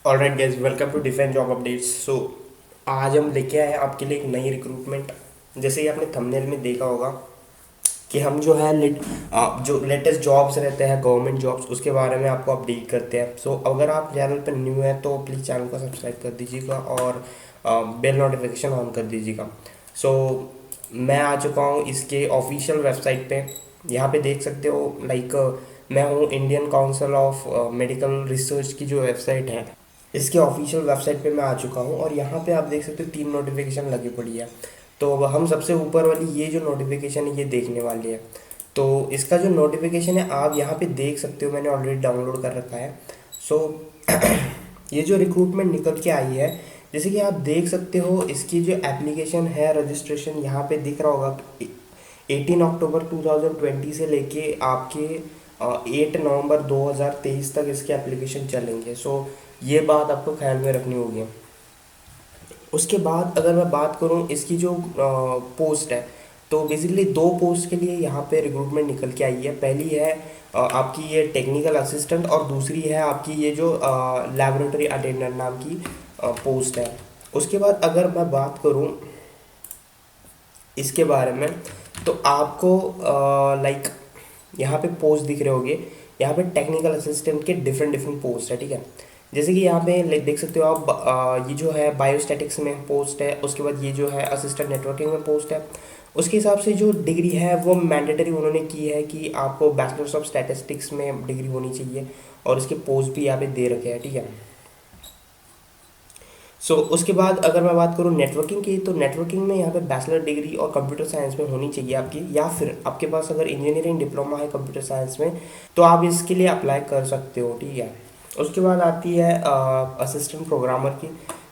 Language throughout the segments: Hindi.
Alright guys, welcome to defence job updates. So आज हम लेके आए हैं आपके लिए एक नई रिक्रूटमेंट। जैसे कि आपने थंबनेल में देखा होगा कि हम जो है जो लेटेस्ट जॉब्स रहते हैं गवर्नमेंट जॉब्स उसके बारे में आपको अपडेट करते हैं। सो अगर आप चैनल पर न्यू हैं तो प्लीज़ चैनल को सब्सक्राइब कर दीजिएगा और बेल नोटिफिकेशन ऑन कर दीजिएगा। सो मैं आ चुका हूँ इसके ऑफिशियल वेबसाइट पे। यहाँ पे देख सकते हो लाइक मैं हूँ Indian council of medical research की जो वेबसाइट है, इसके ऑफिशियल वेबसाइट पे मैं आ चुका हूँ और यहाँ पे आप देख सकते हो 3 नोटिफिकेशन लगी पड़ी है। तो अब हम सबसे ऊपर वाली ये जो नोटिफिकेशन है ये देखने वाली है। तो इसका जो नोटिफिकेशन है आप यहाँ पे देख सकते हो, मैंने ऑलरेडी डाउनलोड कर रखा है। सो ये जो रिक्रूटमेंट निकल के आई है, जैसे कि आप देख सकते हो इसकी जो एप्लीकेशन है रजिस्ट्रेशन यहाँ पे दिख रहा होगा। 18 अक्टूबर 2020 से लेके आपके 8 नवंबर 2023 तक इसके एप्लीकेशन चलेंगे। सो ये बात आपको ख्याल में रखनी होगी। उसके बाद अगर मैं बात करूं इसकी जो पोस्ट है, तो बेसिकली 2 पोस्ट के लिए यहाँ पे रिक्रूटमेंट निकल के आई है। पहली है आपकी ये टेक्निकल असिस्टेंट और दूसरी है आपकी ये जो लेबोरेटरी अटेंडेंट नाम की पोस्ट है। उसके बाद अगर मैं बात करूं इसके बारे में, तो आपको लाइक यहाँ पे पोस्ट दिख रहे होंगे। यहाँ पे टेक्निकल असिस्टेंट के डिफरेंट डिफरेंट पोस्ट है, ठीक है। जैसे कि यहाँ पे देख सकते हो आप ये जो है बायोस्टैटिक्स में पोस्ट है। उसके बाद ये जो है असिस्टेंट नेटवर्किंग में पोस्ट है। उसके हिसाब से जो डिग्री है वो मैंडेटरी उन्होंने की है कि आपको बैचलर्स ऑफ स्टैटिस्टिक्स में डिग्री होनी चाहिए और इसके पोस्ट भी यहाँ पे दे रखे हैं, ठीक है। उसके बाद अगर मैं बात करूँ नेटवर्किंग की, तो नेटवर्किंग में यहाँ पे बैचलर डिग्री और कंप्यूटर साइंस में होनी चाहिए आपकी, या फिर आपके पास अगर इंजीनियरिंग डिप्लोमा है कंप्यूटर साइंस में तो आप इसके लिए अप्लाई कर सकते हो, ठीक है। उसके बाद आती है असिस्टेंट प्रोग्रामर की।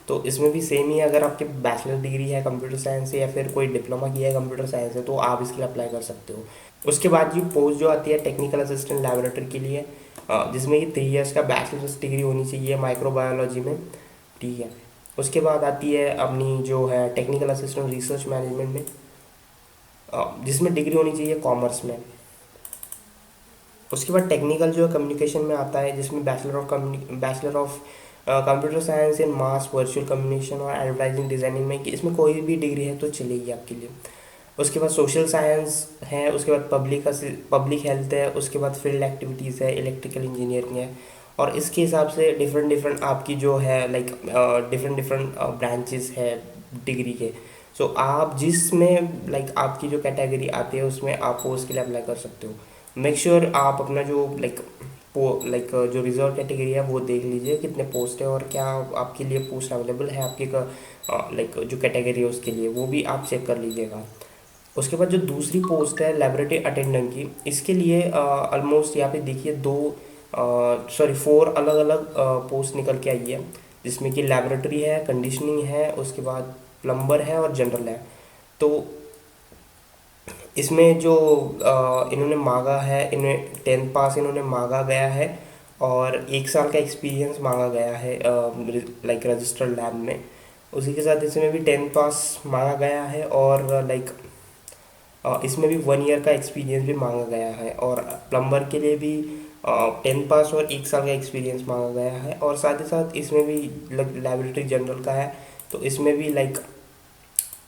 तो इसमें भी सेम ही है, अगर आपके बैचलर डिग्री है कंप्यूटर साइंस से या फिर कोई डिप्लोमा किया है कंप्यूटर साइंस से तो आप इसके लिए अप्लाई कर सकते हो। उसके बाद ये पोस्ट जो आती है टेक्निकल असिस्टेंट लैबोरेटरी के लिए, जिसमें कि 3 इयर्स का बैचलर्स डिग्री होनी चाहिए माइक्रोबायोलॉजी में, ठीक है। उसके बाद आती है अपनी जो है टेक्निकल असिस्टेंट रिसर्च मैनेजमेंट में, जिसमें डिग्री होनी चाहिए कॉमर्स में। उसके बाद टेक्निकल जो है कम्युनिकेशन में आता है, जिसमें bachelor of computer science in mass virtual communication और एडवर्टाइजिंग डिजाइनिंग में, कि इसमें कोई भी डिग्री है तो चलेगी आपके लिए। उसके बाद सोशल साइंस है। उसके बाद पब्लिक हेल्थ है। उसके बाद फील्ड एक्टिविटीज़ है, इलेक्ट्रिकल इंजीनियरिंग है। और इसके हिसाब से डिफरेंट डिफरेंट आपकी जो है लाइक डिफरेंट डिफरेंट ब्रांचेस है डिग्री के। आप जिसमें लाइक आपकी जो कैटेगरी आती है उसमें आप पोस्ट के लिए अप्लाई कर सकते हो। मेक श्योर आप अपना जो जो रिजर्व कैटेगरी है वो देख लीजिए कितने पोस्ट है और क्या आपके लिए पोस्ट अवेलेबल है आपके जो कैटेगरी है उसके लिए, वो भी आप चेक कर लीजिएगा। उसके बाद जो दूसरी पोस्ट है लेबोरेटरी अटेंडेंट की, इसके लिए ऑलमोस्ट यहाँ पे देखिए 4 अलग अलग पोस्ट निकल के आई है, जिसमें कि लेबोरेटरी है, कंडीशनिंग है, उसके बाद प्लम्बर है और जनरल है। तो इसमें जो इन्होंने मांगा है, इन्हें 10th पास इन्होंने मांगा गया है और 1 साल का एक्सपीरियंस मांगा गया है लाइक रजिस्टर्ड लैब में। उसी के साथ इसमें भी 10th पास मांगा गया है और इसमें भी 1 ईयर का एक्सपीरियंस भी मांगा गया है। और प्लम्बर के लिए भी 10th पास और 1 साल का एक्सपीरियंस मांगा गया है। और साथ ही साथ इसमें भी लेबोरेटरी जनरल का है, तो इसमें भी लाइक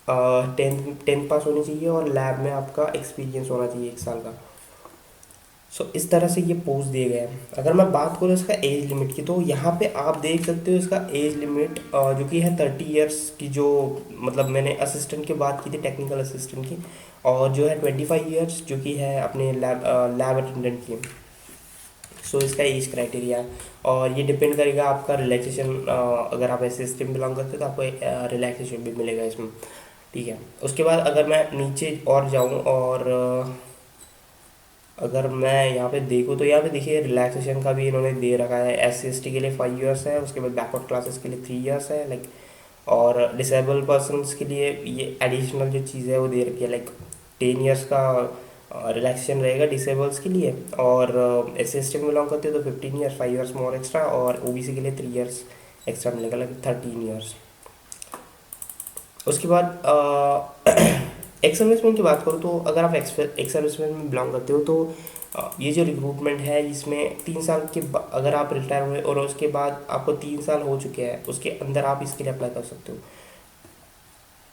टेंथ पास होनी चाहिए और लैब में आपका एक्सपीरियंस होना चाहिए 1 साल का। इस तरह से ये पोस्ट दिए गए हैं। अगर मैं बात करूँ इसका एज लिमिट की, तो यहाँ पे आप देख सकते हो इसका एज लिमिट जो कि है 30 इयर्स की, जो मतलब मैंने असिस्टेंट की बात की थी टेक्निकल असिस्टेंट की, और जो है 25 इयर्स जो कि है अपने लैब अटेंडेंट की। इसका एज क्राइटेरिया है और ये डिपेंड करेगा आपका रिलैक्सेशन, अगर आप ऐसे सिस्टम बिलोंग करते हो तो आपको रिलैक्सेशन भी मिलेगा इसमें, ठीक है। उसके बाद अगर मैं नीचे और जाऊँ और अगर मैं यहाँ पे देखूँ तो यहाँ पे देखिए रिलैक्सेशन का भी इन्होंने दे रखा है। SC ST के लिए 5 इयर्स है, उसके बाद बैकवर्ड क्लासेस के लिए 3 इयर्स है लाइक, और डिसेबल पर्सनस के लिए ये एडिशनल जो चीज़ है वो दे रखी है लाइक 10 इयर्स का रिलैक्सेशन रहेगा डिसेबल्स के लिए। और SC ST में बिलोंग करते हो तो 15 इयर्स, 5 इयर्स मोर एक्स्ट्रा, और OBC के लिए 3 इयर्स एक्स्ट्रा मिलेगा लाइक 13 इयर्स। उसके बाद एक्स सर्विसमैन की बात करूँ तो अगर आप एक्स सर्विसमैन में बिलोंग करते हो तो ये जो रिक्रूटमेंट है इसमें 3 साल के अगर आप रिटायर हुए और उसके बाद आपको 3 साल हो चुके हैं उसके अंदर आप इसके लिए अप्लाई कर सकते हो।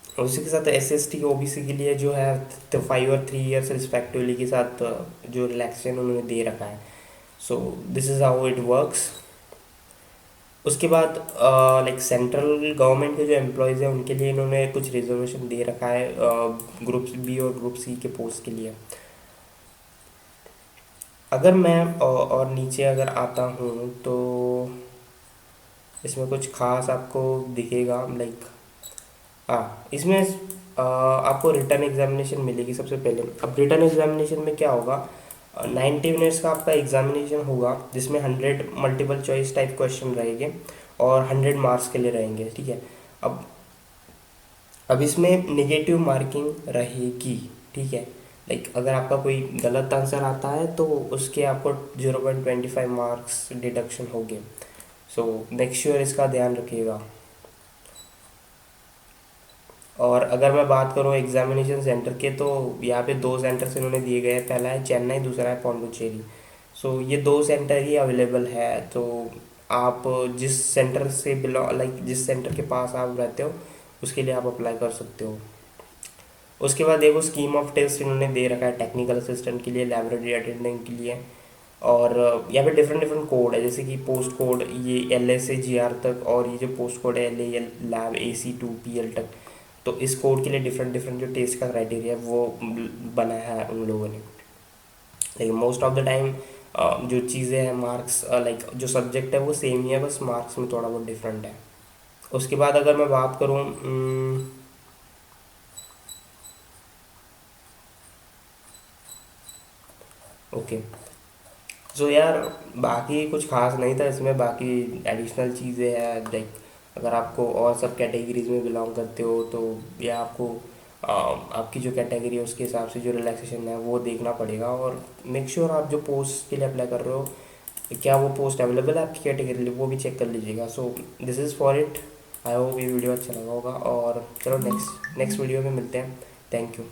और उसी के साथ SC/ST OBC के लिए जो है तो 5 और 3 ईयर्स रिस्पेक्टिवली के साथ जो रिलैक्सेशन उन्होंने दे रखा है। So this is how it works. उसके बाद लाइक सेंट्रल गवर्नमेंट के जो एम्प्लॉयज़ हैं उनके लिए इन्होंने कुछ रिजर्वेशन दे रखा है ग्रुप बी और ग्रुप सी के पोस्ट के लिए। अगर मैं और नीचे अगर आता हूँ तो इसमें कुछ खास आपको दिखेगा लाइक इसमें आपको रिटर्न एग्जामिनेशन मिलेगी सबसे पहले। अब रिटर्न एग्जामिनेशन में क्या होगा, 90 मिनट्स का आपका एग्जामिनेशन होगा जिसमें 100 मल्टीपल चॉइस टाइप क्वेश्चन रहेंगे और 100 मार्क्स के लिए रहेंगे, ठीक है। अब अब इसमें नेगेटिव मार्किंग रहेगी, ठीक है। लाइक अगर आपका कोई गलत आंसर आता है तो उसके आपको 0.25 मार्क्स डिडक्शन होंगे। सो मेक श्योर इसका ध्यान रखिएगा। और अगर मैं बात करूँ एग्जामिनेशन सेंटर के तो यहाँ पे 2 सेंटर्स इन्होंने दिए गए हैं, पहला है चेन्नई, दूसरा है पौंडुचेरी। सो ये 2 सेंटर ही अवेलेबल है। तो आप जिस सेंटर से बिलोंग लाइक जिस सेंटर के पास आप रहते हो उसके लिए आप अप्लाई कर सकते हो। उसके बाद देखो स्कीम ऑफ टेस्ट इन्होंने दे रखा है टेक्निकल असिस्टेंट के लिए, लाइब्रेरी अटेंडेंट के लिए। और यहाँ पे डिफरेंट डिफरेंट कोड है, जैसे कि पोस्ट कोड ये LA से GR तक, और ये जो पोस्ट कोड है LA लैब AC2 PL तक। तो इस कोड के लिए डिफरेंट डिफरेंट जो टेस्ट का क्राइटेरिया है वो बनाया है उन लोगों ने। लेकिन मोस्ट ऑफ द टाइम जो चीज़ें हैं मार्क्स लाइक जो सब्जेक्ट है वो सेम ही है, बस मार्क्स में थोड़ा बहुत डिफरेंट है। उसके बाद अगर मैं बात करूँ ओके, सो यार बाकी कुछ खास नहीं था इसमें। बाकी एडिशनल चीज़ें हैं लाइक अगर आपको और सब कैटेगरीज में बिलोंग करते हो तो या आपको आपकी जो कैटेगरी है उसके हिसाब से जो रिलैक्सेशन है वो देखना पड़ेगा। और मेक श्योर आप जो पोस्ट के लिए अप्लाई कर रहे हो क्या वो पोस्ट अवेलेबल है आपकी कैटेगरी लिए, वो भी चेक कर लीजिएगा। So this is for it. I hope ये वीडियो अच्छा लगा होगा और चलो नेक्स्ट वीडियो में मिलते हैं। Thank you.